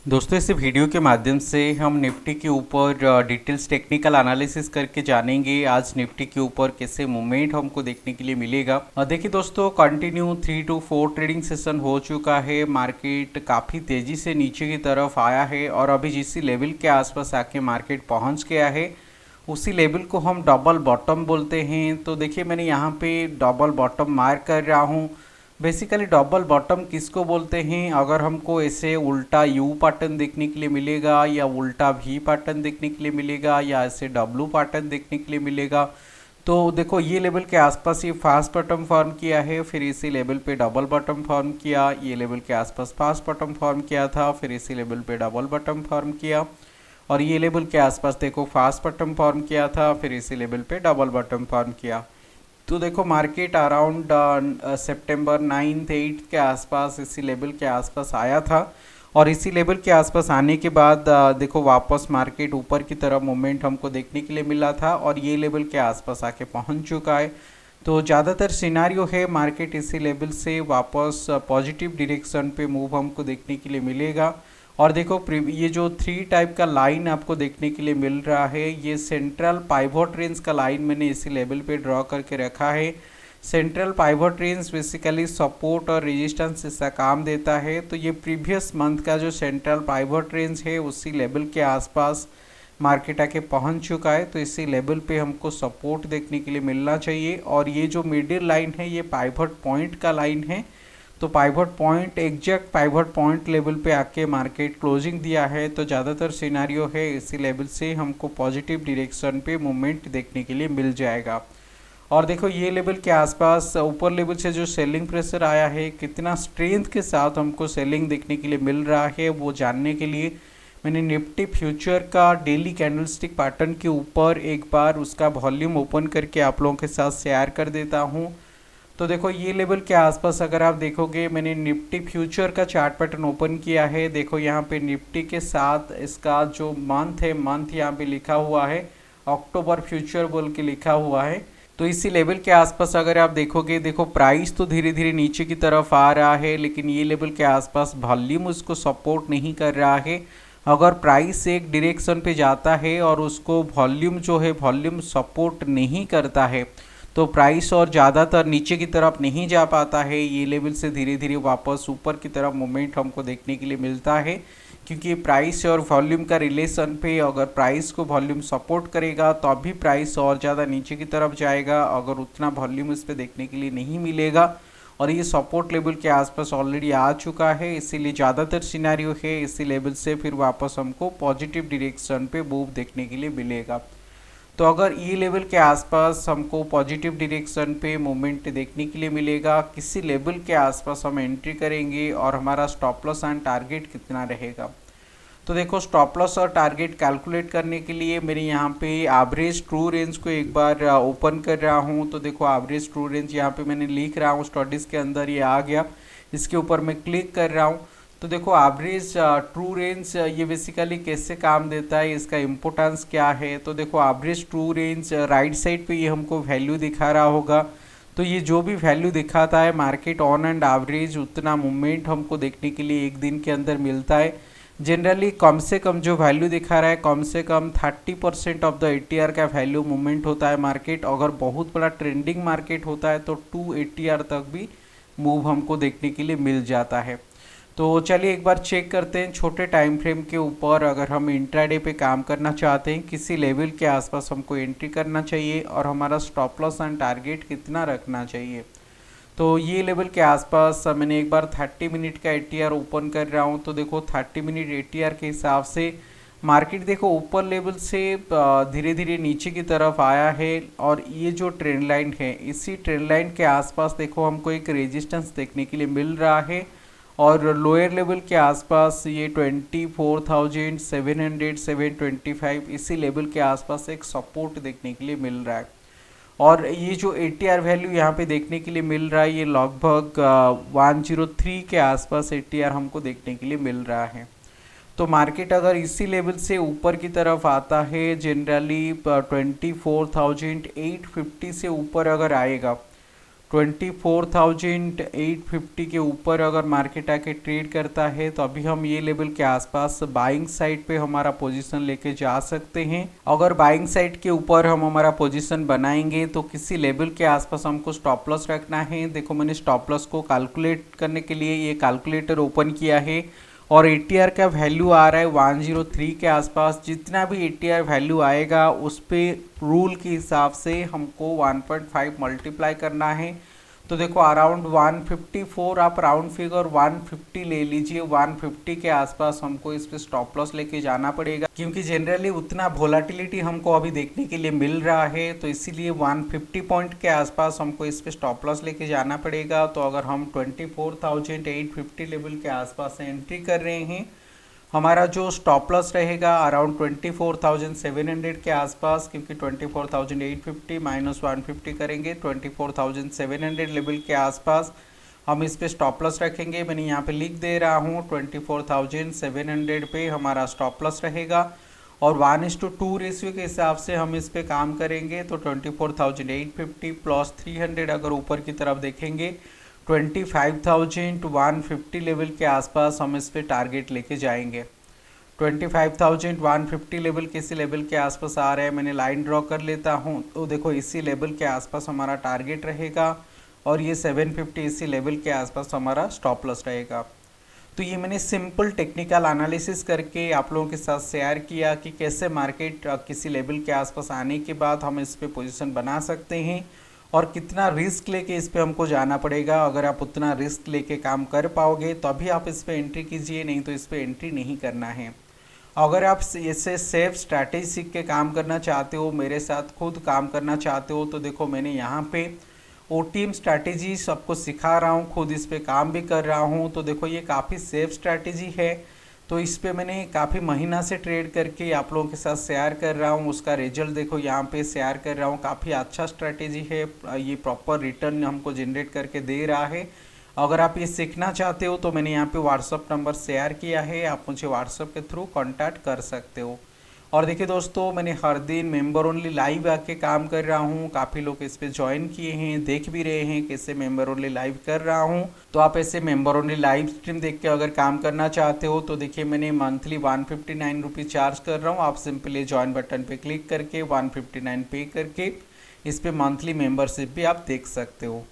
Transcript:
दोस्तों इस वीडियो के माध्यम से हम निफ्टी के ऊपर डिटेल्स टेक्निकल एनालिसिस करके जानेंगे आज निफ्टी के ऊपर कैसे मूवमेंट हमको देखने के लिए मिलेगा। देखिए दोस्तों, कंटिन्यू 3 to 4 ट्रेडिंग सेशन हो चुका है। मार्केट काफ़ी तेज़ी से नीचे की तरफ आया है और अभी जिस लेवल के आसपास आके मार्केट पहुंच गया है उसी लेवल को हम डबल बॉटम बोलते हैं। तो देखिए मैंने यहाँ पे डबल बॉटम मार्क कर रहा हूँ। बेसिकली डबल बॉटम किसको बोलते हैं? अगर हमको ऐसे उल्टा यू पैटर्न देखने के लिए मिलेगा या उल्टा वी पैटर्न देखने के लिए मिलेगा या ऐसे डब्लू पैटर्न देखने के लिए मिलेगा, तो देखो ये लेवल के आसपास ये फास्ट बॉटम फॉर्म किया है, फिर इसी लेवल पे डबल बॉटम फॉर्म किया, ये लेवल के आसपास फास्ट बॉटम फॉर्म किया था, फिर इसी लेवल पे डबल बॉटम फॉर्म किया और ये लेवल के आसपास देखो फास्ट बॉटम फॉर्म किया था, फिर इसी लेवल पे डबल बॉटम फॉर्म किया। तो देखो मार्केट अराउंड सितंबर 9-8 के आसपास इसी लेवल के आसपास आया था और इसी लेवल के आसपास आने के बाद देखो वापस मार्केट ऊपर की तरफ मूवमेंट हमको देखने के लिए मिला था और ये लेवल के आसपास आके पहुंच चुका है। तो ज़्यादातर सिनारियो है मार्केट इसी लेवल से वापस पॉजिटिव डायरेक्शन पे मूव हमको देखने के लिए मिलेगा। और देखो ये जो 3 टाइप का लाइन आपको देखने के लिए मिल रहा है, ये सेंट्रल पाइवोट रेंज का लाइन मैंने इसी लेवल पे ड्रॉ करके रखा है। Central pivot range basically support और रेजिस्टेंस इसका काम देता है। तो ये प्रीवियस मंथ का जो सेंट्रल पाइवोट रेंज है उसी लेवल के आसपास मार्केट आके पहुंच चुका है, तो इसी लेवल पे हमको सपोर्ट देखने के लिए मिलना चाहिए। और ये जो मिडिल लाइन है ये पाइवोट पॉइंट का लाइन है। तो pivot point exact pivot point level पे आके मार्केट क्लोजिंग दिया है, तो ज़्यादातर सिनारियो है इसी लेवल से हमको पॉजिटिव डायरेक्शन पे मूवमेंट देखने के लिए मिल जाएगा। और देखो ये लेवल के आसपास ऊपर लेवल से जो सेलिंग प्रेशर आया है, कितना स्ट्रेंथ के साथ हमको सेलिंग देखने के लिए मिल रहा है, वो जानने के लिए मैंने निफ्टी फ्यूचर का डेली कैंडलस्टिक पैटर्न के ऊपर एक बार उसका वॉल्यूम ओपन करके आप लोगों के साथ शेयर कर देता हूँ। तो देखो ये लेवल के आसपास अगर आप देखोगे, मैंने निफ्टी फ्यूचर का चार्ट पैटर्न ओपन किया है। देखो यहाँ पे निफ्टी के साथ इसका जो मंथ है, मंथ यहाँ पे लिखा हुआ है अक्टूबर फ्यूचर बोल के लिखा हुआ है। तो इसी लेवल के आसपास अगर आप देखोगे, देखो प्राइस तो धीरे धीरे नीचे की तरफ आ रहा है, लेकिन ये लेवल के आसपास वॉल्यूम उसको सपोर्ट नहीं कर रहा है। अगर प्राइस एक डायरेक्शन पे जाता है और उसको वॉल्यूम जो है वॉल्यूम सपोर्ट नहीं करता है, तो प्राइस और ज़्यादातर नीचे की तरफ नहीं जा पाता है। ये लेवल से धीरे धीरे वापस ऊपर की तरफ मूवमेंट हमको देखने के लिए मिलता है, क्योंकि प्राइस और वॉल्यूम का रिलेशन पे अगर प्राइस को वॉल्यूम सपोर्ट करेगा तो अभी प्राइस और ज़्यादा नीचे की तरफ जाएगा। अगर उतना वॉल्यूम इस पर देखने के लिए नहीं मिलेगा और ये सपोर्ट लेवल के आसपास ऑलरेडी आ चुका है, इसीलिए ज़्यादातर सिनेरियो है इसी लेवल से फिर वापस हमको पॉजिटिव डायरेक्शन पे मूव देखने के लिए मिलेगा। तो अगर ये लेवल के आसपास हमको पॉजिटिव डायरेक्शन पे मूवमेंट देखने के लिए मिलेगा, किसी लेवल के आसपास हम एंट्री करेंगे और हमारा स्टॉप लॉस एंड टारगेट कितना रहेगा। तो देखो स्टॉप लॉस और टारगेट कैलकुलेट करने के लिए मेरे यहाँ पे एवरेज ट्रू रेंज को एक बार ओपन कर रहा हूँ। तो देखो एवरेज ट्रू रेंज यहाँ पे मैंने लिख रहा हूँ, स्टडीज़ के अंदर ये आ गया, इसके ऊपर मैं क्लिक कर रहा हूँ। तो देखो एवरेज ट्रू रेंज ये बेसिकली कैसे काम देता है, इसका इम्पोर्टेंस क्या है। तो देखो average true range right side पे ये हमको वैल्यू दिखा रहा होगा। तो ये जो भी वैल्यू दिखाता है मार्केट ऑन एंड एवरेज उतना मूवमेंट हमको देखने के लिए एक दिन के अंदर मिलता है। जनरली कम से कम जो वैल्यू दिखा रहा है कम से कम 30% ऑफ द ATR का वैल्यू मूवमेंट होता है मार्केट। अगर बहुत बड़ा ट्रेंडिंग मार्केट होता है तो 2 ATR तक भी मूव हमको देखने के लिए मिल जाता है। तो चलिए एक बार चेक करते हैं छोटे टाइम फ्रेम के ऊपर, अगर हम इंट्राडे पे काम करना चाहते हैं किसी लेवल के आसपास हमको एंट्री करना चाहिए और हमारा स्टॉप लॉस एंड टारगेट कितना रखना चाहिए। तो ये लेवल के आसपास मैंने एक बार 30 मिनट का ATR ओपन कर रहा हूँ। तो देखो 30 मिनट ATR के हिसाब से मार्केट देखो ऊपर लेवल से धीरे धीरे नीचे की तरफ आया है और ये जो ट्रेंड लाइन है इसी ट्रेंड लाइन के आसपास देखो हमको एक रेजिस्टेंस देखने के लिए मिल रहा है और लोअर लेवल के आसपास ये 24,700 725 इसी लेवल के आसपास एक सपोर्ट देखने के लिए मिल रहा है। और ये जो ATR वैल्यू यहाँ पे देखने के लिए मिल रहा है ये लगभग 103 के आसपास ATR हमको देखने के लिए मिल रहा है। तो मार्केट अगर इसी लेवल से ऊपर की तरफ आता है, जनरली 24,850 से ऊपर अगर आएगा 24,850 के ऊपर अगर मार्केट आके ट्रेड करता है तो अभी हम ये लेवल के आसपास बाइंग साइड पे हमारा पोजीशन लेके जा सकते हैं। अगर बाइंग साइड के ऊपर हम हमारा पोजीशन बनाएंगे तो किसी लेवल के आसपास हमको स्टॉप लॉस रखना है। देखो मैंने स्टॉप लॉस को कैलकुलेट करने के लिए ये कैलकुलेटर ओपन किया है और ATR का वैल्यू आ रहा है 103 के आसपास। जितना भी ATR वैल्यू आएगा उस पे रूल के हिसाब से हमको 1.5 मल्टीप्लाई करना है। तो देखो अराउंड 154, आप राउंड फिगर 150 ले लीजिए। 150 के आसपास हमको इस पे स्टॉप लॉस लेके जाना पड़ेगा, क्योंकि जनरली उतना वोलाटिलिटी हमको अभी देखने के लिए मिल रहा है, तो इसीलिए 150 पॉइंट के आसपास हमको इस पे स्टॉप लॉस लेके जाना पड़ेगा। तो अगर हम 24,850 लेवल के आसपास एंट्री कर रहे हैं, हमारा जो स्टॉप लॉस रहेगा अराउंड 24,700 के आसपास, क्योंकि 24,850 माइनस 150 करेंगे 24,700 लेवल के आसपास हम इस पे स्टॉप लॉस रखेंगे। मैंने यहाँ पे लिख दे रहा हूँ 24,700 पे हमारा स्टॉप लॉस रहेगा और 1:2 रेशियो के हिसाब से हम इस पे काम करेंगे। तो 24,850 प्लस 300 अगर ऊपर की तरफ देखेंगे 25,150 लेवल के आसपास हम इस पे टारगेट लेके जाएंगे। 25,150 लेवल किसी लेवल के आसपास आ रहा है, मैंने लाइन ड्रॉ कर लेता हूँ। तो देखो इसी लेवल के आसपास हमारा टारगेट रहेगा और ये 750 इसी लेवल के आसपास हमारा स्टॉप लॉस रहेगा। तो ये मैंने सिंपल टेक्निकल एनालिसिस करके आप लोगों के साथ शेयर किया कि कैसे मार्केट किसी लेवल के आसपास आने के बाद हम इस पे पोजीशन बना सकते हैं और कितना रिस्क लेके इस पे हमको जाना पड़ेगा। अगर आप उतना रिस्क लेके काम कर पाओगे तो अभी आप इस पे एंट्री कीजिए, नहीं तो इस पे एंट्री नहीं करना है। अगर आप इससे सेफ स्ट्रैटेजी सीख के काम करना चाहते हो, मेरे साथ खुद काम करना चाहते हो, तो देखो मैंने यहाँ पे OTM स्ट्रैटेजी सबको सिखा रहा हूँ, खुद इस पे काम भी कर रहा हूँ। तो देखो ये काफ़ी सेफ स्ट्रैटेजी है, तो इस पे मैंने काफ़ी महीना से ट्रेड करके आप लोगों के साथ शेयर कर रहा हूँ। उसका रिजल्ट देखो यहाँ पे शेयर कर रहा हूँ। काफ़ी अच्छा स्ट्रैटेजी है, ये प्रॉपर रिटर्न हमको जनरेट करके दे रहा है। अगर आप ये सीखना चाहते हो तो मैंने यहाँ पे व्हाट्सअप नंबर शेयर किया है, आप मुझे व्हाट्सअप के थ्रू कॉन्टैक्ट कर सकते हो। और देखिए दोस्तों, मैंने हर दिन मेंबर ओनली लाइव आके काम कर रहा हूँ। काफ़ी लोग इस पे ज्वाइन किए हैं, देख भी रहे हैं कैसे मेंबर ओनली लाइव कर रहा हूँ। तो आप ऐसे मेंबर ओनली लाइव स्ट्रीम देख के अगर काम करना चाहते हो तो देखिए मैंने मंथली 159 रुपीज़ चार्ज कर रहा हूँ। आप सिंपली ज्वाइन बटन पे क्लिक करके 159 पे करके इस पे मंथली मेंबरशिप भी आप देख सकते हो।